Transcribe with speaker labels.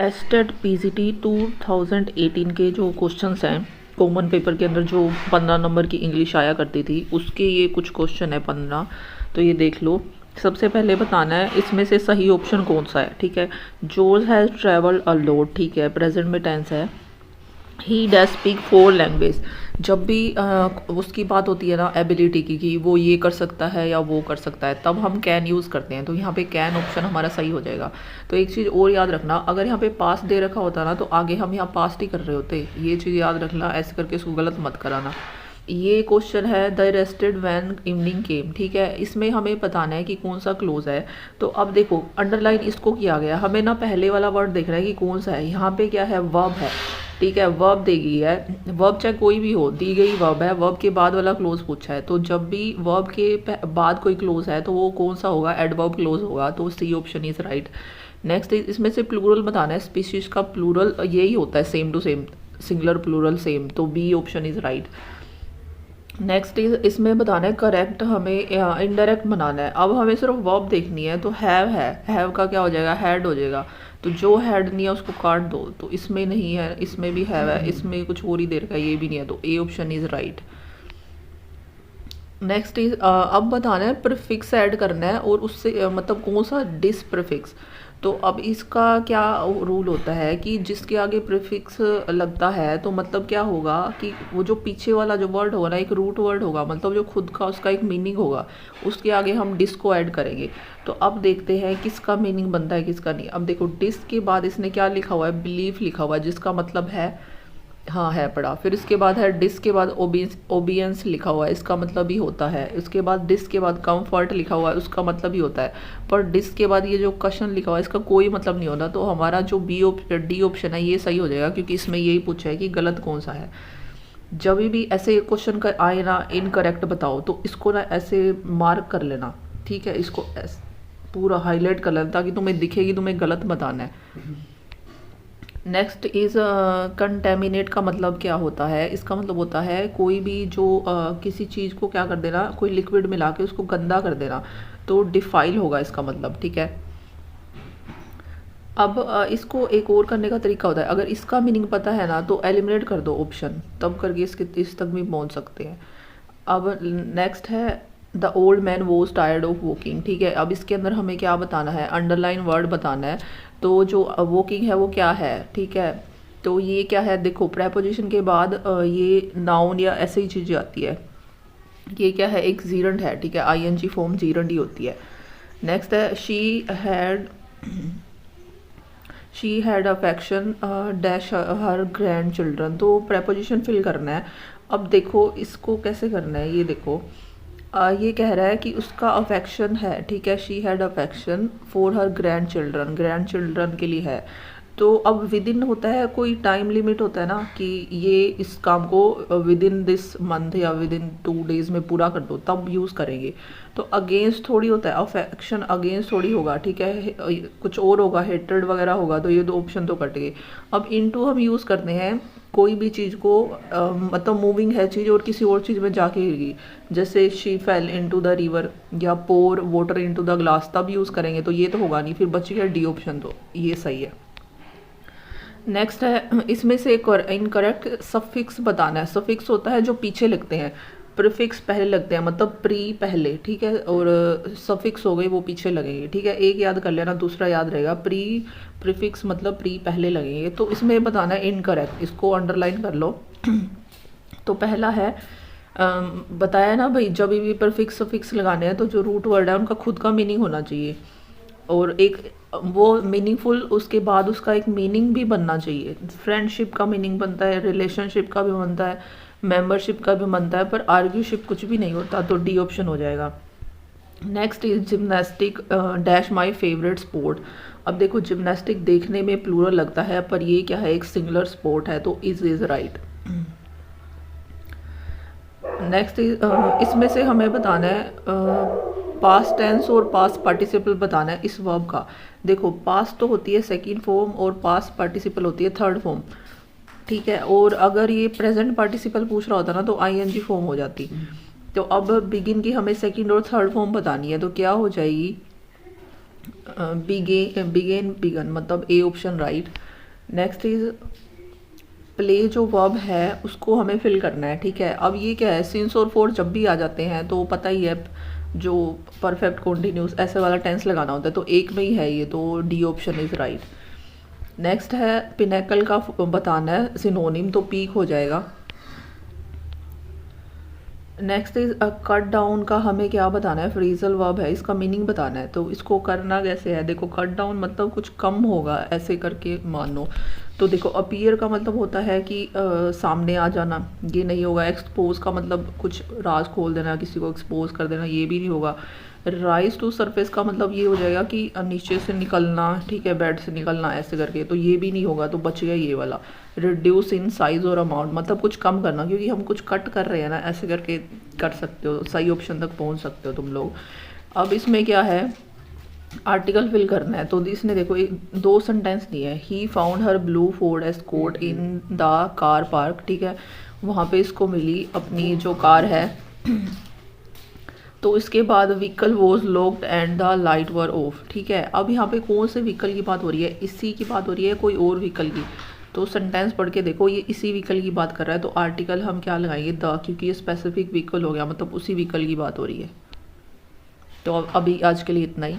Speaker 1: Estate PGT 2018 के जो questions हैं कॉमन पेपर के अंदर जो 15 नंबर की इंग्लिश आया करती थी उसके ये कुछ क्वेश्चन है 15। तो ये देख लो। सबसे पहले बताना है इसमें से सही ऑप्शन कौन सा है। ठीक है, जोज हैज़ ट्रेवल्ड अ लॉट। ठीक है, प्रेजेंट में टेंस है। ही डैज स्पीक 4 लैंग्वेज। जब भी उसकी बात होती है ना एबिलिटी की कि वो ये कर सकता है या वो कर सकता है, तब हम कैन यूज़ करते हैं। तो यहाँ पे कैन ऑप्शन हमारा सही हो जाएगा। तो एक चीज़ और याद रखना, अगर यहाँ पे पास दे रखा होता ना तो आगे हम यहाँ पास्ट ही कर रहे होते। ये चीज़ याद रखना, ऐसे करके इसको गलत मत कराना। ये क्वेश्चन है द रेस्टेड वैन इवनिंग केम। ठीक है, इसमें हमें बताना है कि कौन सा क्लोज है। तो अब देखो अंडरलाइन इसको किया गया, हमें ना पहले वाला वर्ड देखना है कि कौन सा है। यहाँ पे क्या है, वर्ब है। ठीक है, वर्ब दी गई है। वर्ब चाहे कोई भी हो, दी गई वर्ब है। वर्ब के बाद वाला क्लोज पूछा है, तो जब भी वर्ब के बाद कोई क्लोज है तो वो कौन सा होगा, एडवर्ब क्लोज होगा। तो C option is right. Next इसमें से प्लूरल बताना है। स्पीशीज का प्लूरल यही होता है, same to same, singular plural same. तो B option is right. Next इसमें बताना है करेक्ट, हमें इनडायरेक्ट बनाना है। अब हमें सिर्फ वर्ब देखनी है। तो है, हैव का क्या हो जाएगा, हैड हो जाएगा। तो जो हैड नहीं है उसको काट दो। तो इसमें नहीं है, इसमें भी है, इसमें कुछ और ही दे रखा है, ये भी नहीं है। तो A option is right. Next अब बताना है प्रीफिक्स ऐड करना है और उससे मतलब कौन सा डिस प्रीफिक्स। तो अब इसका क्या रूल होता है कि जिसके आगे प्रीफिक्स लगता है तो मतलब क्या होगा कि वो जो पीछे वाला जो वर्ड होगा ना, एक रूट वर्ड होगा, मतलब जो खुद का उसका एक मीनिंग होगा, उसके आगे हम डिस को ऐड करेंगे। तो अब देखते हैं किसका मीनिंग बनता है किसका नहीं। अब देखो डिस के बाद इसने क्या लिखा हुआ है, बिलीफ लिखा हुआ है, जिसका मतलब है हाँ है पढ़ा। फिर इसके बाद है डिस के बाद ओबियंस लिखा हुआ है, इसका मतलब ही होता है। उसके बाद डिस के बाद कंफर्ट लिखा हुआ है, उसका मतलब ही होता है। पर डिस के बाद ये जो क्वेश्चन लिखा हुआ है इसका कोई मतलब नहीं होता। तो हमारा जो डी ऑप्शन है ये सही हो जाएगा, क्योंकि इसमें यही पूछा है कि गलत कौन सा है। जब भी ऐसे क्वेश्चन का आए ना इनकरेक्ट बताओ तो इसको ना ऐसे मार्क कर लेना। ठीक है, इसको पूरा हाईलाइट कर लेना ताकि तुम्हें दिखेगी तुम्हें गलत बताना है। नेक्स्ट इज़ कंटेमिनेट का मतलब क्या होता है। इसका मतलब होता है कोई भी जो किसी चीज़ को क्या कर देना, कोई लिक्विड मिला के उसको गंदा कर देना। तो डिफाइल होगा इसका मतलब। ठीक है, अब इसको एक और करने का तरीका होता है। अगर इसका मीनिंग पता है ना तो एलिमिनेट कर दो ऑप्शन, तब करके इस तक भी पहुंच सकते हैं। अब नेक्स्ट है the old man was tired of walking. ठीक है, अब इसके अंदर हमें क्या बताना है, अंडरलाइन वर्ड बताना है। तो जो वॉकिंग है वो क्या है। ठीक है, तो ये क्या है, देखो प्रेपोजिशन के बाद ये नाउन या ऐसे ही चीज़ें आती है। ये क्या है, एक जीरंड है। ठीक है, आईएनजी फॉर्म जीरंड ही होती है। नेक्स्ट है she had affection dash her grand children. तो प्रेपोजिशन फिल करना है। अब देखो इसको कैसे करना है, ये देखो ये कह रहा है कि उसका अफेक्शन है। ठीक है, she had affection for her grand children के लिए है। तो अब विद इन होता है, कोई टाइम लिमिट होता है ना कि ये इस काम को विद इन दिस मंथ या विद इन 2 डेज में पूरा कर दो, तब यूज़ करेंगे। तो अगेंस्ट थोड़ी होता है, अफेक्शन अगेंस्ट थोड़ी होगा। ठीक है, कुछ और होगा, हेट्रेड वगैरह होगा। तो ये 2 ऑप्शन तो कट गए। अब इनटू हम यूज़ करते हैं कोई भी चीज़ को मतलब मूविंग है चीज़ और किसी और चीज़ में जाके गिर गई, जैसे she fail into the river या पोर वाटर इनटू द ग्लास, तब यूज़ करेंगे। तो ये तो होगा नहीं, फिर बच गया डी ऑप्शन, तो ये सही है। नेक्स्ट है इसमें से एक और इनकरेक्ट सफिक्स बताना है। सफिक्स होता है जो पीछे लगते हैं, प्रीफिक्स पहले लगते हैं, मतलब प्री पहले। ठीक है, और सफिक्स हो गए वो पीछे लगेंगे। ठीक है, एक याद कर लेना, दूसरा याद रहेगा। प्रीफिक्स मतलब प्री पहले लगेंगे। तो इसमें बताना है इनकरेक्ट, इसको अंडरलाइन कर लो। तो पहला है बताया ना भाई, जब भी प्रीफिक्स सफिक्स लगाने हैं तो जो रूट वर्ड है उनका खुद का मीनिंग होना चाहिए, और एक वो मीनिंगफुल, उसके बाद उसका एक मीनिंग भी बनना चाहिए। फ्रेंडशिप का मीनिंग बनता है, रिलेशनशिप का भी बनता है, मेंबरशिप का भी बनता है, पर आर्ग्यूशिप कुछ भी नहीं होता। तो डी ऑप्शन हो जाएगा। Next is gymnastic dash my favourite sport. अब देखो जिम्नास्टिक देखने में प्लूरल लगता है, पर ये क्या है, एक सिंगुलर स्पोर्ट है। तो इज राइट। नेक्स्ट इसमें से हमें बताना है पास्ट टेंस और पास्ट पार्टिसिपल बताना है इस वर्ब का। देखो पास्ट तो होती है सेकंड फॉर्म और पास्ट पार्टिसिपल होती है थर्ड फॉर्म। ठीक है, और अगर ये प्रेजेंट पार्टिसिपल पूछ रहा होता ना तो आईएनजी फॉर्म हो जाती। तो अब बिगिन की हमें सेकंड और थर्ड फॉर्म बतानी है। तो क्या हो जाएगी, बिगेन बिगन मतलब A option right. Next is play जो वर्ब है उसको हमें फिल करना है, ठीक है। अब ये क्या है, सिंस और फोर जब भी आ जाते हैं तो पता ही है जो परफेक्ट कॉन्टिन्यूस ऐसे वाला टेंस लगाना होता है, तो एक में ही है ये, तो D option is right. Next है पिनेकल का बताना है सिनोनिम, तो पीक हो जाएगा। नेक्स्ट इज कट डाउन का हमें क्या बताना है, फ्रेजल वर्ब है, इसका मीनिंग बताना है। तो इसको करना कैसे है, देखो कट डाउन मतलब कुछ कम होगा ऐसे करके मानो। तो देखो अपीयर का मतलब होता है कि सामने आ जाना, ये नहीं होगा। एक्सपोज का मतलब कुछ राज खोल देना, किसी को एक्सपोज कर देना, ये भी नहीं होगा। राइज टू सरफेस का मतलब ये हो जाएगा कि नीचे से निकलना, ठीक है, बेड से निकलना ऐसे करके, तो ये भी नहीं होगा, तो बच गया ये वाला। रिड्यूस इन साइज और अमाउंट मतलब कुछ कम करना, क्योंकि हम कुछ कट कर रहे हैं ना, ऐसे करके कर सकते हो, सही ऑप्शन तक पहुंच सकते हो तुम लोग। अब इसमें क्या है, आर्टिकल फिल करना है। तो इसने देखो एक दो सेंटेंस दिए हैं, he found her blue Ford escort in the car park, ठीक है, वहाँ पे इसको मिली अपनी जो कार है। तो इसके बाद vehicle was locked and the light were of, ठीक है। अब यहाँ पे कौन से व्हीकल की बात हो रही है, इसी की बात हो रही है कोई और व्हीकल की। तो सेंटेंस पढ़ के देखो, ये इसी व्हीकल की बात कर रहा है, तो आर्टिकल हम क्या लगाएंगे, द, क्योंकि ये स्पेसिफिक व्हीकल हो गया, मतलब उसी व्हीकल की बात हो रही है। तो अभी आज के लिए इतना ही।